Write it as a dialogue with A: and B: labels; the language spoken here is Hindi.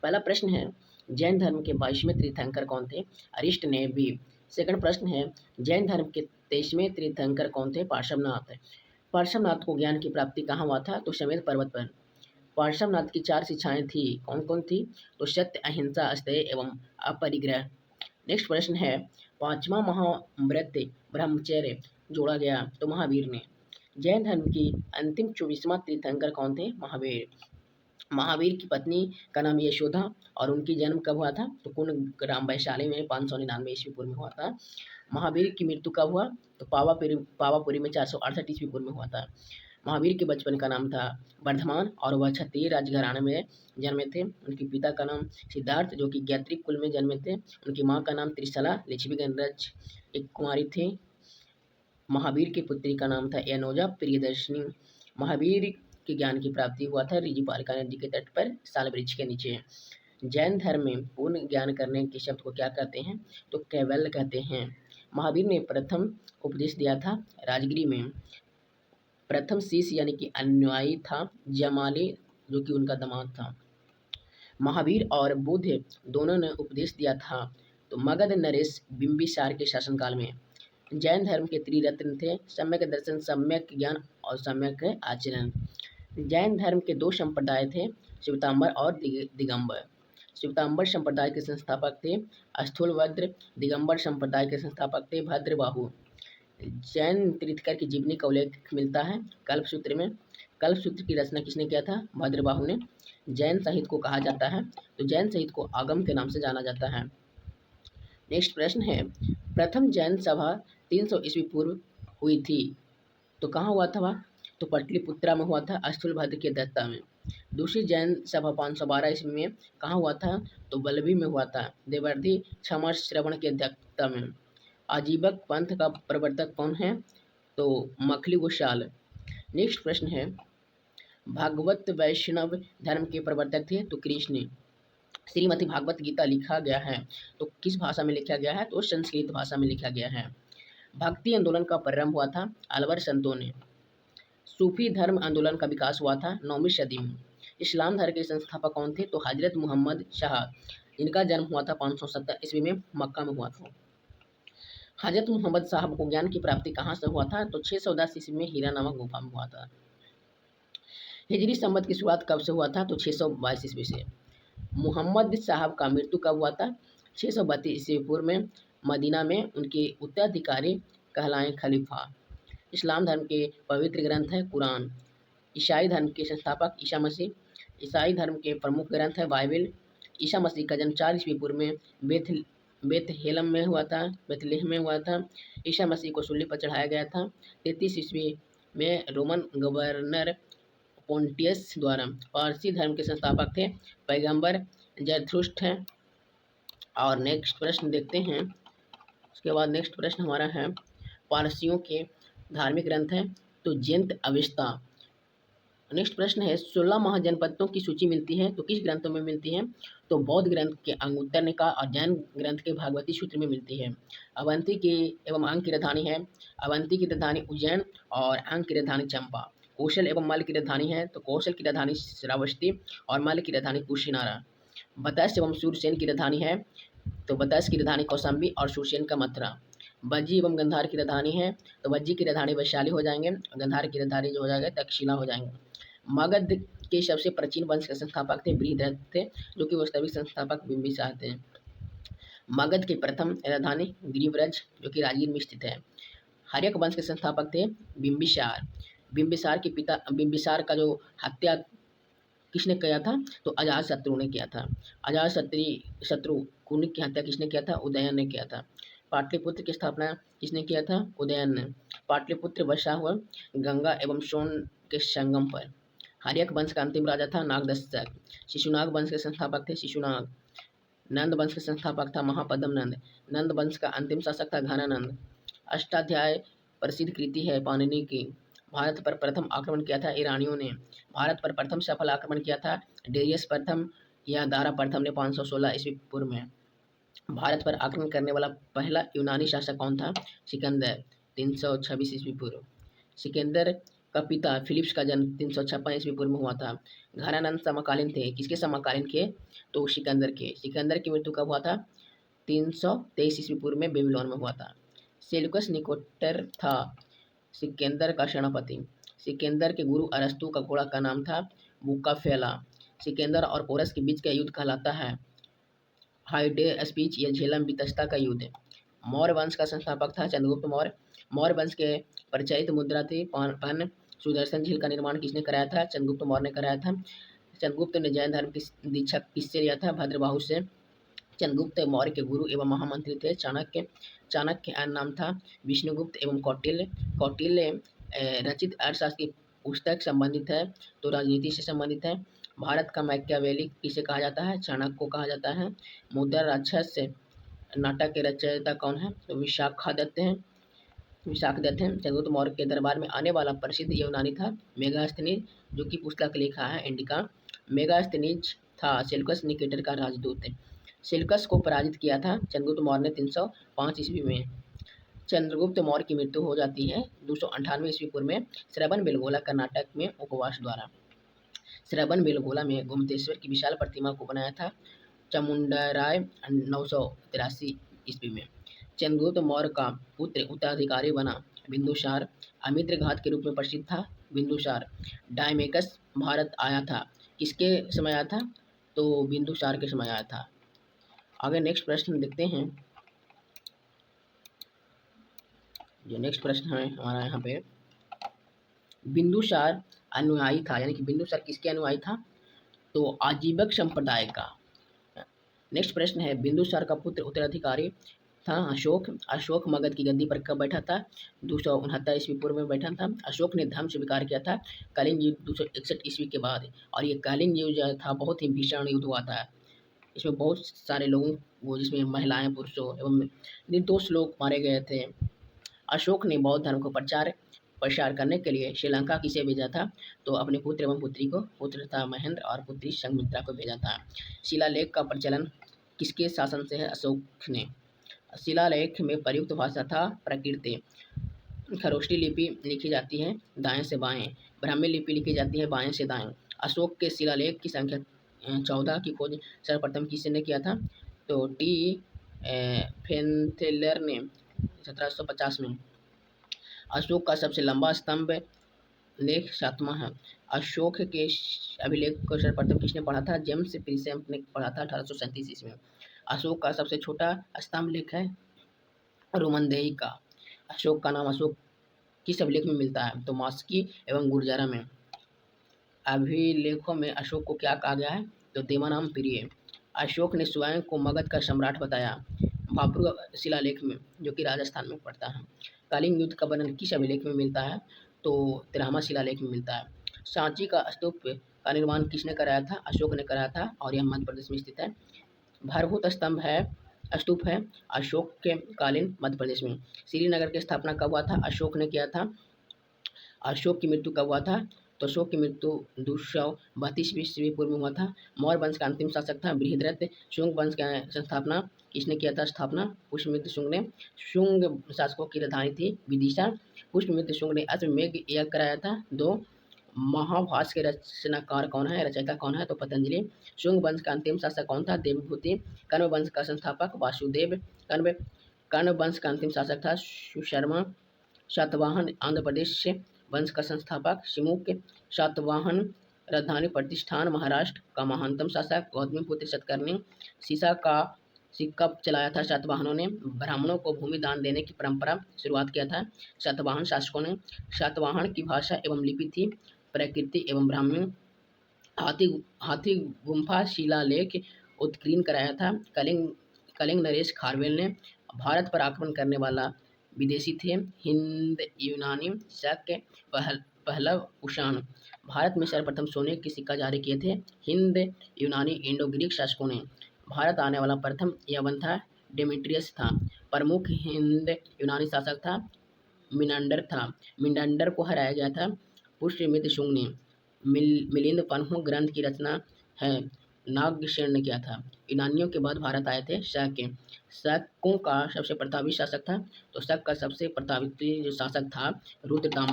A: पहला प्रश्न है, जैन धर्म के 22वें तीर्थंकर कौन थे? अरिष्ट ने भी। सेकंड प्रश्न है, जैन धर्म के 23वें तीर्थंकर कौन थे? पार्श्वनाथ। पार्श्वनाथ को ज्ञान की प्राप्ति कहाँ हुआ था? तो श्वेत पर्वत पर। पार्श्वनाथ की 4 शिक्षाएं थी, कौन कौन थी? तो सत्य, अहिंसा, अस्तेय एवं अपरिग्रह। नेक्स्ट प्रश्न है, पांचवा महाव्रत ब्रह्मचर्य जोड़ा गया तो महावीर ने। जैन धर्म की अंतिम 24वां तीर्थंकर कौन थे? महावीर। महावीर की पत्नी का नाम यशोदा और उनकी जन्म कब हुआ था? तो कुंभ ग्राम वैशाली में 599 ईस्वी पूर्व में हुआ था। महावीर की मृत्यु कब हुआ? तो पावापुरी में 468 ईस्वी पूर्व में हुआ था। महावीर के बचपन का नाम था वर्धमान और वह क्षत्रिय राजघराने में जन्मे थे। उनके पिता का नाम सिद्धार्थ जो कि गैत्रिक कुल में जन्मे थे। उनकी माँ का नाम त्रिशला लिच्छवी गणराज एक कुमारी थी। महावीर की पुत्री का नाम था एनोजा प्रियदर्शनी। महावीर के ज्ञान की प्राप्ति हुआ था ऋजिपालिका नदी के तट पर साल वृक्ष के नीचे। जैन धर्म में पूर्ण ज्ञान करने के शब्द को क्या कहते हैं? तो कैवल्य कहते हैं। महावीर ने प्रथम उपदेश दिया था राजगिरी में। प्रथम शिष्य यानी कि अनुयायी था जमाली जो कि उनका दामाद था। महावीर और बुद्ध दोनों ने उपदेश दिया था तो मगध नरेश बिंबिसार के शासनकाल में। जैन धर्म के त्रिरत्न थे सम्यक दर्शन, सम्यक ज्ञान और सम्यक आचरण। जैन धर्म के 2 संप्रदाय थे, श्वेतांबर और दिगंबर। श्वेतांबर संप्रदाय के संस्थापक थे स्थूलभद्र, दिगंबर संप्रदाय के संस्थापक थे भद्रबाहु। जैन तीर्थंकर की जीवनी का उल्लेख मिलता है कल्पसूत्र में। कल्पसूत्र की रचना किसने किया था? भद्रबाहु ने। जैन साहित्य को कहा जाता है तो जैन साहित्य को आगम के नाम से जाना जाता है। नेक्स्ट प्रश्न है, प्रथम जैन सभा 300 ईस्वी पूर्व हुई थी तो कहाँ हुआ था वह? तो पटलिपुत्रा में हुआ था स्थूलभद्र के दत्ता में। दूसरी जैन सभा 512 ईस्वी में कहाँ हुआ था? तो बल्लभी में हुआ था देवर्धि क्षमा श्रवण के दत्ता में। आजीवक पंथ का प्रवर्तक कौन है? तो मखली गोशाल। नेक्स्ट प्रश्न है, भागवत वैष्णव धर्म के प्रवर्तक थे तो कृष्ण। श्रीमद् भागवत गीता लिखा गया है तो किस भाषा में लिखा गया है? तो संस्कृत भाषा में लिखा गया है। भक्ति आंदोलन का प्रारंभ हुआ था अलवर संतों ने। सूफी धर्म आंदोलन का विकास हुआ था 9वीं सदी में। इस्लाम धर्म के संस्थापक कौन थे? तो हजरत मोहम्मद शाह, जिनका जन्म हुआ था 570 ईस्वी में मक्का में हुआ था। हजरत मोहम्मद साहब को ज्ञान की प्राप्ति कहाँ से हुआ था? तो 610 ईस्वी में हीरा नामक गुफा में हुआ था। हिजरी संवत की शुरुआत कब से हुआ था? तो 622 ईस्वी से। मोहम्मद साहब का मृत्यु कब हुआ था? 632 ईस्वी पूर्व में मदीना में। उनके उत्तराधिकारी कहलाए खलीफा। इस्लाम धर्म के पवित्र ग्रंथ है कुरान। ईसाई धर्म के संस्थापक ईसा मसीह। ईसाई धर्म के प्रमुख ग्रंथ है बाइबिल। ईसा मसीह का जन्म 4 ईस्वी पूर्व में बेथलेहम में हुआ था बेथलेहम में हुआ था। ईसा मसीह को सूली पर चढ़ाया गया था 33 ईस्वी में रोमन गवर्नर पोंटियस द्वारा। पारसी धर्म के संस्थापक थे पैगंबर जरथुस्ट्र हैं। और नेक्स्ट प्रश्न देखते हैं। उसके बाद नेक्स्ट प्रश्न हमारा है, पारसियों के धार्मिक ग्रंथ है तो जयंत अविस्ता। नेक्स्ट प्रश्न है, 16 महाजनपदों की सूची मिलती है तो किस ग्रंथों में मिलती है? तो बौद्ध ग्रंथ के अंगुत्तर निकाय और जैन ग्रंथ के भागवती सूत्र में मिलती है। अवंती की एवं अंग की राजधानी है। अवंती की राजधानी उज्जैन और अंग की राजधानी चंपा। कौशल एवं मल्ल की राजधानी है तो कौशल की राजधानी श्रावस्ती और मल्ल की राजधानी कुशीनारा। बतस एवं सूरसेन की राजधानी है तो बतस की राजधानी कौशाम्बी और सूरसेन का मथुरा। वज्जी एवं गंधार की राजधानी है तो वज्जी की राजधानी वैशाली हो जाएंगे, गंधार की राजधानी जो हो जाएगा तक्षशिला हो जाएंगे। मगध के सबसे प्राचीन वंश के संस्थापक थे बृहद्रथ थे जो कि वास्तविक संस्थापक बिंबिसार थे। मगध की प्रथम राजधानी गिरिव्रज जो कि राजगीर में स्थित है। हर्यक वंश के संस्थापक थे बिंबिसार। बिंबिसार का जो हत्या किसने किया था? तो अजात शत्रु ने किया था। अजात शत्रु कुनिक की हत्या किसने किया था? उदयन ने किया था। पाटलिपुत्र की स्थापना किसने किया था? उदयन ने। पाटलिपुत्र बसा हुआ गंगा एवं सोन के संगम पर। हर्यक वंश का अंतिम राजा था नागदत्सक। शिशुनाग वंश के संस्थापक थे शिशुनाग। नंद वंश के संस्थापक था महापद्म नंद। नंद वंश का अंतिम शासक था घनानंद। अष्टाध्याय प्रसिद्ध कृति है पाणिनि की। भारत पर प्रथम आक्रमण किया था ईरानियों ने। भारत पर प्रथम सफल आक्रमण किया था डेरियस प्रथम या दारा प्रथम ने 516 ईस्वी पूर्व में। भारत पर आक्रमण करने वाला पहला यूनानी शासक कौन था? सिकंदर 326 ईस्वी पूर्व। सिकंदर का पिता फिलिप्स का जन्म 356 ईस्वी पूर्व में हुआ था। घरानंद समकालीन थे, किसके समकालीन थे? तो सिकंदर के। सिकंदर की मृत्यु कब हुआ था? 323 ईस्वी पूर्व में बेबीलोन में हुआ था। सेल्यूकस निकोटर था सिकंदर का सेनापति। सिकंदर के गुरु अरस्तु का घोड़ा का नाम था बुकाफेला। सिकंदर और पोरस के बीच का युद्ध कहलाता है हाइडे स्पीच या झेलम बितस्ता का युद्ध। मौर्य वंश का संस्थापक था चंद्रगुप्त मौर्य। मौर्य वंश के परिचयित मुद्रा थी पन सुदर्शन झील का निर्माण किसने कराया था? चंद्रगुप्त मौर्य ने कराया था। चंद्रगुप्त ने जैन धर्म की दीक्षा किससे लिया था? भद्रबाहु से। चंद्रगुप्त मौर्य के गुरु एवं महामंत्री थे चाणक्य। चाणक्य का नाम था विष्णुगुप्त एवं कौटिल्य। कौटिल्य रचित अर्थशास्त्र की पुस्तक संबंधित है तो राजनीति से संबंधित है। भारत का मैकियावेली किसे कहा जाता है? चाणक्य को कहा जाता है। मुद्रा राक्षस नाटक के रचयिता कौन है? तो विशाखादत्त हैं। विशाखदत्त हैं। चंद्रगुप्त मौर्य के दरबार में आने वाला प्रसिद्ध यूनानी था मेगास्थनीज, जो कि पुस्तक लिखा है इंडिका। मेगास्थनीज था सेल्यूकस निकेटर का राजदूत। सेल्यूकस को पराजित किया था चंद्रगुप्त मौर्य ने 305 ईस्वी में। चंद्रगुप्त मौर्य की मृत्यु हो जाती है 298 ईस्वी पूर्व में श्रवण बेलगोला कर्नाटक में उपवास द्वारा। श्रवण बेलगोला में गोमतेश्वर की विशाल प्रतिमा को बनाया था चामुंडराय 983 ईस्वी में। चंद्रगुप्त मौर्य का पुत्र उत्तराधिकारी बना बिंदुसार। अमित्र घात के रूप में प्रसिद्ध था बिंदुसार। डायमेकस भारत आया था, किसके समय आया था? तो बिंदुसार के समय आया था। आगे नेक्स्ट प्रश्न देखते हैं। जो नेक्स्ट प्रश्न है हमारा यहाँ पे, बिंदुसार अनुयायी था, यानी कि बिंदुसार किसके अनुयायी था? तो आजीवक संप्रदाय का। नेक्स्ट प्रश्न है, बिंदुसार का पुत्र उत्तराधिकारी था अशोक। अशोक मगध की गद्दी पर कब बैठा था? 269 ईस्वी पूर्व में बैठा था। अशोक ने धर्म स्वीकार किया था कलिंग युद्ध 261 ईस्वी के बाद। और ये कलिंग युद्ध जो था बहुत ही भीषण युद्ध हुआ था। इसमें बहुत सारे लोगों को, जिसमें महिलाएं पुरुषों एवं निर्दोष लोग मारे गए थे। अशोक ने बौद्ध धर्म को प्रचार करने के लिए श्रीलंका किसे भेजा था? तो अपने पुत्र एवं पुत्री को, पुत्र था महेंद्र और पुत्री संघमित्रा को भेजा था। शिलालेख का प्रचलन किसके शासन से है? अशोक ने। शिलालेख में प्रयुक्त भाषा था प्रकृति। खरोष्टी लिपि लिखी जाती है दाएं से बाएं। ब्राह्मी लिपि लिखी जाती है बाएं से दाएं। अशोक के शिलालेख की संख्या 14 की खोज सर्वप्रथम किसने किया था? तो टी फेंथेलर ने 1750 में। अशोक का सबसे लंबा स्तंभ लेख 7वां है। अशोक के अभिलेख को सर्वप्रथम किसने पढ़ा था? जेम्स प्रिसेप ने पढ़ा था 1837 ईस्वी में। अशोक का सबसे छोटा स्तंभ लेख है रोमनदेही का। अशोक का नाम अशोक किस अभिलेख में मिलता है? तो मास्की एवं गुर्जरा में। अभिलेखों में अशोक को क्या कहा गया है? तो देवानाम प्रिय। अशोक ने स्वयं को मगध का सम्राट बताया भाब्रू शिलालेख में, जो कि राजस्थान में पड़ता है। कलिंग युद्ध का वर्णन किस अभिलेख में मिलता है? तो 13वां शिलालेख में मिलता है। सांची का स्तूप का निर्माण किसने कराया था? अशोक ने कराया था और यह मध्य प्रदेश में स्थित है। भारभूत स्तंभ है, स्तूप है अशोक के कालीन मध्य प्रदेश में। श्रीनगर की स्थापना कब हुआ था? अशोक ने किया था। अशोक की मृत्यु कब हुआ था? तो अशोक की मृत्यु 232 ईस्वी पूर्व में हुआ था। मौर्य वंश का अंतिम शासक था बृहद्रथ। शुंग वंश की स्थापना किसने किया था? स्थापना पुष्यमित्र शुंग ने। शुंग शासकों की राजधानी थी विदिशा। पुष्यमित्र शुंग ने अश्वमेध यज्ञ कराया था। 2 महाभाष्य के रचनाकार कौन है? रचयिता कौन है? तो पतंजलि। शुंग वंश का अंतिम शासक कौन था? देवभूति। कण्व वंश का संस्थापक वासुदेव। कण्व वंश का अंतिम शासक था सुशर्मा। सातवाहन आंध्र प्रदेश से वंश का संस्थापक शिमुक। सातवाहन राजधानी प्रतिष्ठान महाराष्ट्र का महानतम शासक गौतमीपुत्र सतकर्णी। सीसा का सिक्का चलाया था सातवाहनों ने। ब्राह्मणों को भूमि दान देने की परंपरा शुरुआत किया था सातवाहन शासकों ने। सातवाहन की भाषा एवं लिपि थी प्रकृति एवं ब्राह्मी। हाथी गुम्फा शिलालेख उत्कीर्ण कराया था कलिंग नरेश खारवेल ने। भारत पर आक्रमण करने वाला विदेशी थे हिंद यूनानी शक पहलव कुषाण। भारत में सर्वप्रथम सोने के सिक्का जारी किए थे हिंद यूनानी इंडो ग्रीक शासकों ने। भारत आने वाला प्रथम यवन था डेमेट्रियस था। प्रमुख हिंद यूनानी शासक था मिनांडर था। मिनांडर को हराया गया था पुष्यमित्र शुंग ने। मिलिंद पन्हु ग्रंथ की रचना है नागसेन ने किया था। यूनानियों के बाद भारत आए थे शक। शकों का सबसे प्रतापी शासक था, तो शक का सबसे प्रतापी जो शासक था रुद्रदामन।